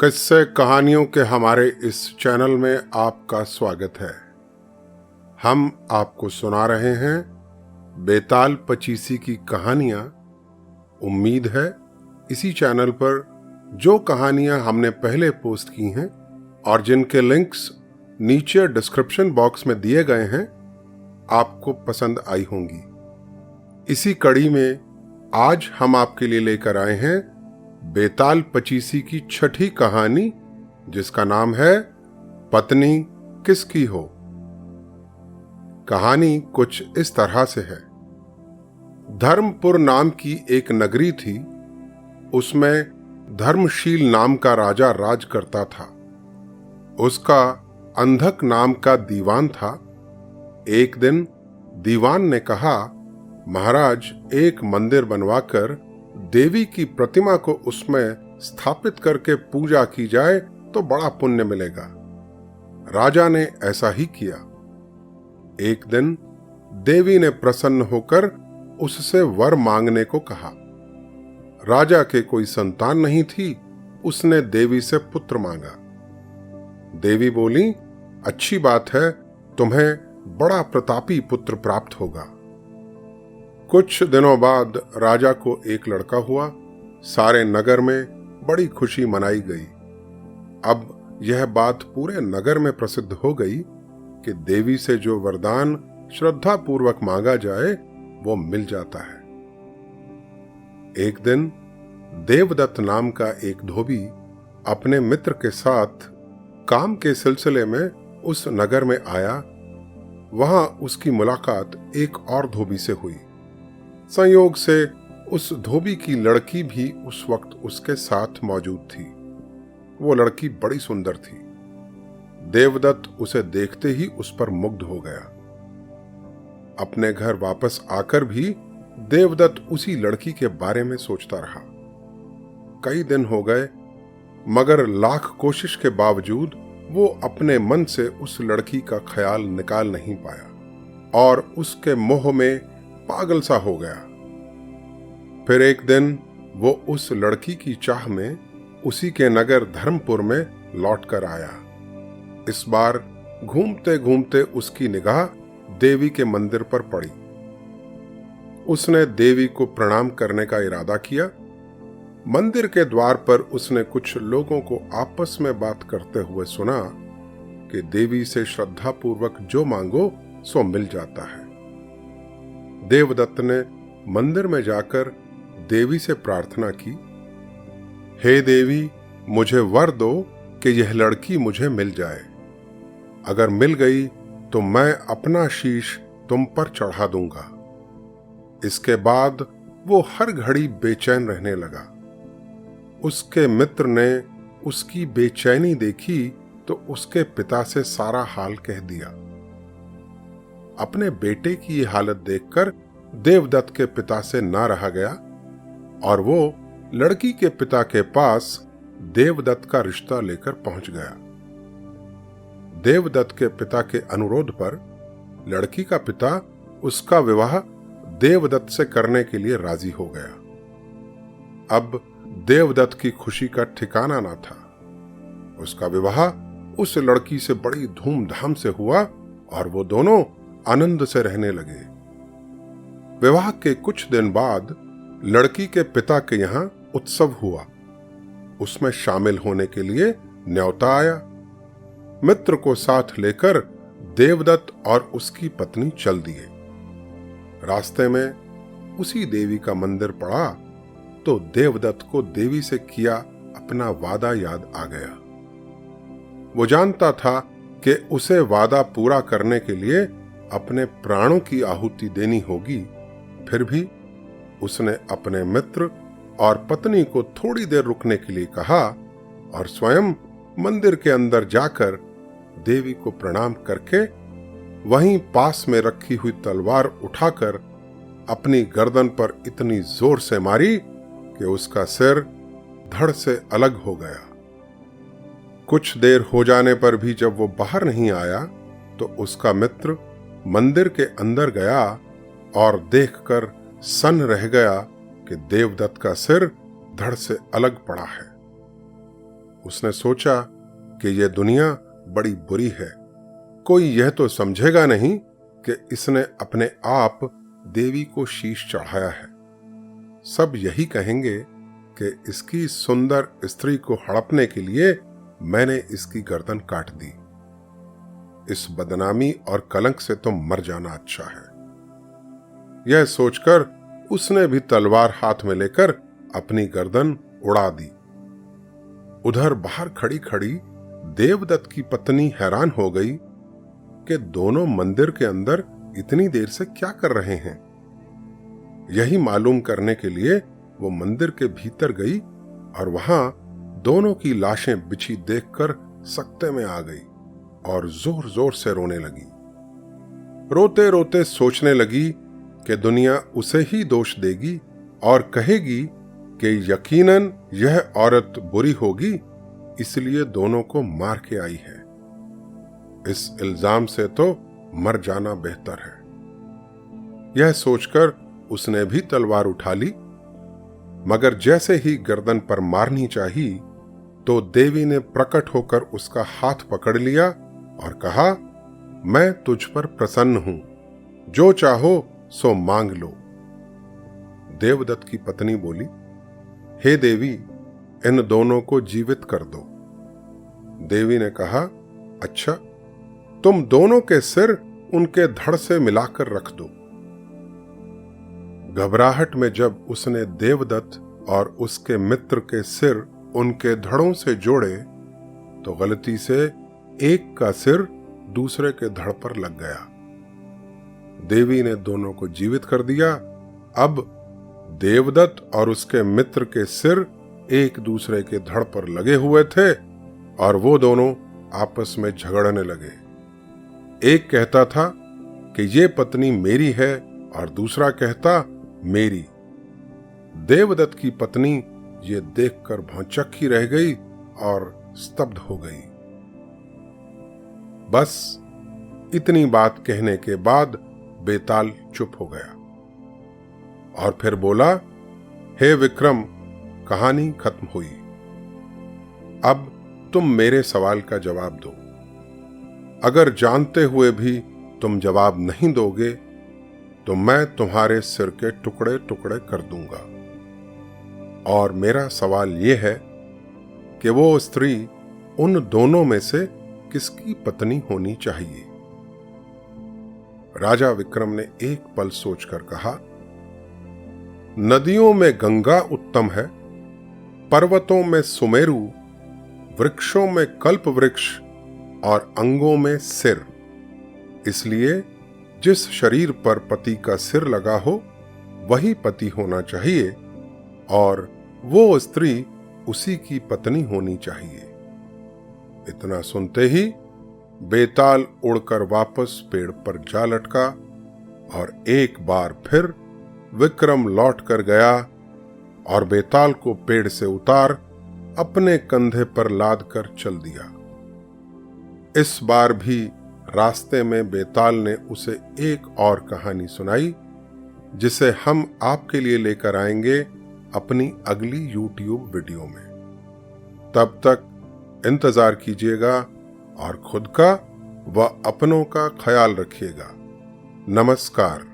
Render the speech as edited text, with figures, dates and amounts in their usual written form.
किस्से कहानियों के हमारे इस चैनल में आपका स्वागत है। हम आपको सुना रहे हैं बेताल पचीसी की कहानियां। उम्मीद है इसी चैनल पर जो कहानियां हमने पहले पोस्ट की हैं और जिनके लिंक्स नीचे डिस्क्रिप्शन बॉक्स में दिए गए हैं आपको पसंद आई होंगी। इसी कड़ी में आज हम आपके लिए लेकर आए हैं बेताल पचीसी की छठी कहानी, जिसका नाम है पत्नी किसकी हो। कहानी कुछ इस तरह से है। धर्मपुर नाम की एक नगरी थी। उसमें धर्मशील नाम का राजा राज करता था। उसका अंधक नाम का दीवान था। एक दिन दीवान ने कहा, महाराज, एक मंदिर बनवाकर देवी की प्रतिमा को उसमें स्थापित करके पूजा की जाए तो बड़ा पुण्य मिलेगा। राजा ने ऐसा ही किया। एक दिन देवी ने प्रसन्न होकर उससे वर मांगने को कहा। राजा के कोई संतान नहीं थी। उसने देवी से पुत्र मांगा। देवी बोली, अच्छी बात है, तुम्हें बड़ा प्रतापी पुत्र प्राप्त होगा। कुछ दिनों बाद राजा को एक लड़का हुआ। सारे नगर में बड़ी खुशी मनाई गई। अब यह बात पूरे नगर में प्रसिद्ध हो गई कि देवी से जो वरदान श्रद्धा पूर्वक मांगा जाए वो मिल जाता है। एक दिन देवदत्त नाम का एक धोबी अपने मित्र के साथ काम के सिलसिले में उस नगर में आया। वहां उसकी मुलाकात एक और धोबी से हुई। संयोग से उस धोबी की लड़की भी उस वक्त उसके साथ मौजूद थी। वो लड़की बड़ी सुंदर थी। देवदत्त उसे देखते ही उस पर मुग्ध हो गया। अपने घर वापस आकर भी देवदत्त उसी लड़की के बारे में सोचता रहा। कई दिन हो गए, मगर लाख कोशिश के बावजूद वो अपने मन से उस लड़की का ख्याल निकाल नहीं पाया और उसके मोह में पागल सा हो गया। फिर एक दिन वो उस लड़की की चाह में उसी के नगर धर्मपुर में लौट कर आया। इस बार घूमते घूमते उसकी निगाह देवी के मंदिर पर पड़ी। उसने देवी को प्रणाम करने का इरादा किया। मंदिर के द्वार पर उसने कुछ लोगों को आपस में बात करते हुए सुना कि देवी से श्रद्धा पूर्वक जो मांगो सो मिल जाता है। देवदत्त ने मंदिर में जाकर देवी से प्रार्थना की, हे देवी, मुझे वर दो कि यह लड़की मुझे मिल जाए। अगर मिल गई तो मैं अपना शीश तुम पर चढ़ा दूंगा। इसके बाद वो हर घड़ी बेचैन रहने लगा। उसके मित्र ने उसकी बेचैनी देखी तो उसके पिता से सारा हाल कह दिया। अपने बेटे की ये हालत देखकर देवदत्त के पिता से ना रहा गया और वो लड़की के पिता के पास देवदत्त का रिश्ता लेकर पहुंच गया। देवदत्त के पिता के अनुरोध पर लड़की का पिता उसका विवाह देवदत्त से करने के लिए राजी हो गया। अब देवदत्त की खुशी का ठिकाना ना था। उसका विवाह उस लड़की से बड़ी धूमधाम से हुआ और वो दोनों आनंद से रहने लगे। विवाह के कुछ दिन बाद लड़की के पिता के यहाँ उत्सव हुआ। उसमें शामिल होने के लिए न्योता आया। मित्र को साथ लेकर देवदत्त और उसकी पत्नी चल दिए। रास्ते में उसी देवी का मंदिर पड़ा तो देवदत्त को देवी से किया अपना वादा याद आ गया। वो जानता था कि उसे वादा पूरा करने के लिए अपने प्राणों की आहुति देनी होगी। फिर भी उसने अपने मित्र और पत्नी को थोड़ी देर रुकने के लिए कहा और स्वयं मंदिर के अंदर जाकर देवी को प्रणाम करके वहीं पास में रखी हुई तलवार उठाकर अपनी गर्दन पर इतनी जोर से मारी कि उसका सिर धड़ से अलग हो गया। कुछ देर हो जाने पर भी जब वो बाहर नहीं आया तो उसका मित्र मंदिर के अंदर गया और देखकर सन्न रह गया कि देवदत्त का सिर धड़ से अलग पड़ा है। उसने सोचा कि यह दुनिया बड़ी बुरी है। कोई यह तो समझेगा नहीं कि इसने अपने आप देवी को शीश चढ़ाया है। सब यही कहेंगे कि इसकी सुंदर स्त्री को हड़पने के लिए मैंने इसकी गर्दन काट दी। इस बदनामी और कलंक से तो मर जाना अच्छा है। यह सोचकर उसने भी तलवार हाथ में लेकर अपनी गर्दन उड़ा दी। उधर बाहर खड़ी खड़ी देवदत्त की पत्नी हैरान हो गई कि दोनों मंदिर के अंदर इतनी देर से क्या कर रहे हैं। यही मालूम करने के लिए वो मंदिर के भीतर गई और वहां दोनों की लाशें बिछी देखकर सकते में आ गई और जोर जोर से रोने लगी। रोते रोते सोचने लगी कि दुनिया उसे ही दोष देगी और कहेगी कि यकीनन यह औरत बुरी होगी, इसलिए दोनों को मार के आई है। इस इल्जाम से तो मर जाना बेहतर है। यह सोचकर उसने भी तलवार उठा ली, मगर जैसे ही गर्दन पर मारनी चाही तो देवी ने प्रकट होकर उसका हाथ पकड़ लिया और कहा, मैं तुझ पर प्रसन्न हूं, जो चाहो सो मांग लो। देवदत्त की पत्नी बोली, हे देवी, इन दोनों को जीवित कर दो। देवी ने कहा, अच्छा, तुम दोनों के सिर उनके धड़ से मिलाकर रख दो। घबराहट में जब उसने देवदत्त और उसके मित्र के सिर उनके धड़ों से जोड़े तो गलती से एक का सिर दूसरे के धड़ पर लग गया। देवी ने दोनों को जीवित कर दिया। अब देवदत्त और उसके मित्र के सिर एक दूसरे के धड़ पर लगे हुए थे और वो दोनों आपस में झगड़ने लगे। एक कहता था कि ये पत्नी मेरी है और दूसरा कहता मेरी। देवदत्त की पत्नी ये देखकर भौचक्की रह गई और स्तब्ध हो गई। बस इतनी बात कहने के बाद बेताल चुप हो गया और फिर बोला, हे विक्रम, कहानी खत्म हुई। अब तुम मेरे सवाल का जवाब दो। अगर जानते हुए भी तुम जवाब नहीं दोगे तो मैं तुम्हारे सिर के टुकड़े टुकड़े कर दूंगा। और मेरा सवाल यह है कि वो स्त्री उन दोनों में से किसकी पत्नी होनी चाहिए? राजा विक्रम ने एक पल सोचकर कहा, नदियों में गंगा उत्तम है, पर्वतों में सुमेरु, वृक्षों में कल्प वृक्ष और अंगों में सिर। इसलिए जिस शरीर पर पति का सिर लगा हो वही पति होना चाहिए और वो स्त्री उसी की पत्नी होनी चाहिए। इतना सुनते ही बेताल उड़कर वापस पेड़ पर जा लटका और एक बार फिर विक्रम लौट कर गया और बेताल को पेड़ से उतार अपने कंधे पर लाद कर चल दिया। इस बार भी रास्ते में बेताल ने उसे एक और कहानी सुनाई, जिसे हम आपके लिए लेकर आएंगे अपनी अगली YouTube वीडियो में। तब तक इंतजार कीजिएगा और खुद का व अपनों का ख्याल रखिएगा। नमस्कार।